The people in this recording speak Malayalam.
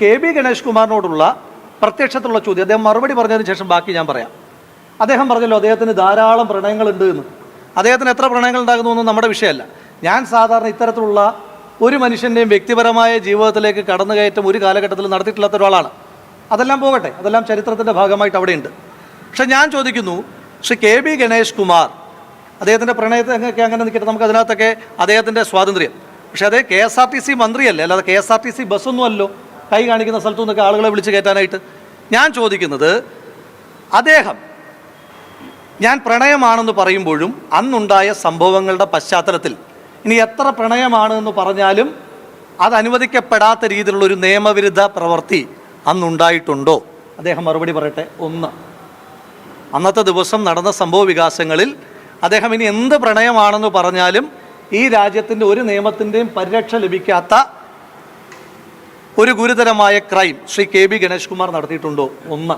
കെ ബി ഗണേഷ് കുമാറിനോടുള്ള പ്രത്യക്ഷത്തിലുള്ള ചോദ്യം അദ്ദേഹം മറുപടി പറഞ്ഞതിന് ശേഷം ബാക്കി ഞാൻ പറയാം. അദ്ദേഹം പറഞ്ഞല്ലോ അദ്ദേഹത്തിന് ധാരാളം പ്രണയങ്ങളുണ്ട് എന്ന്. അദ്ദേഹത്തിന് എത്ര പ്രണയങ്ങൾ ഉണ്ടാകുന്നു എന്നും നമ്മുടെ വിഷയമല്ല. ഞാൻ സാധാരണ ഇത്തരത്തിലുള്ള ഒരു മനുഷ്യൻ്റെയും വ്യക്തിപരമായ ജീവിതത്തിലേക്ക് കടന്നുകയറ്റം ഒരു കാലഘട്ടത്തിൽ നടത്തിയിട്ടില്ലാത്ത ഒരാളാണ്. അതെല്ലാം പോകട്ടെ, അതെല്ലാം ചരിത്രത്തിൻ്റെ ഭാഗമായിട്ട് അവിടെയുണ്ട്. പക്ഷെ ഞാൻ ചോദിക്കുന്നു, ശ്രീ കെ ബി ഗണേഷ് കുമാർ അദ്ദേഹത്തിൻ്റെ പ്രണയത്തൊക്കെ അങ്ങനെ നിൽക്കട്ടെ, നമുക്ക് അതിനകത്തൊക്കെ അദ്ദേഹത്തിൻ്റെ സ്വാതന്ത്ര്യം. പക്ഷേ അതേ KSRTC മന്ത്രിയല്ലേ, അല്ലാതെ KSRTC ബസ്സൊന്നും അല്ലല്ലോ കൈ കാണിക്കുന്ന സ്ഥലത്തു നിന്നൊക്കെ ആളുകളെ വിളിച്ച് കയറ്റാനായിട്ട്. ഞാൻ ചോദിക്കുന്നത്, അദ്ദേഹം ഞാൻ പ്രണയമാണെന്ന് പറയുമ്പോഴും അന്നുണ്ടായ സംഭവങ്ങളുടെ പശ്ചാത്തലത്തിൽ ഇനി എത്ര പ്രണയമാണെന്ന് പറഞ്ഞാലും അത് അനുവദിക്കപ്പെടാത്ത രീതിയിലുള്ളൊരു നിയമവിരുദ്ധ പ്രവൃത്തി അന്നുണ്ടായിട്ടുണ്ടോ? അദ്ദേഹം മറുപടി പറയട്ടെ. ഒന്ന്, അന്നത്തെ ദിവസം നടന്ന സംഭവ വികാസങ്ങളിൽ അദ്ദേഹം ഇനി എന്ത് പ്രണയമാണെന്ന് പറഞ്ഞാലും ഈ രാജ്യത്തിൻ്റെ ഒരു നിയമത്തിൻ്റെയും പരിരക്ഷ ലഭിക്കാത്ത ഒരു ഗുരുതരമായ crime Shri K B Ganesh Kumar നടത്തിയിട്ടുണ്ടോ? ഒന്ന്.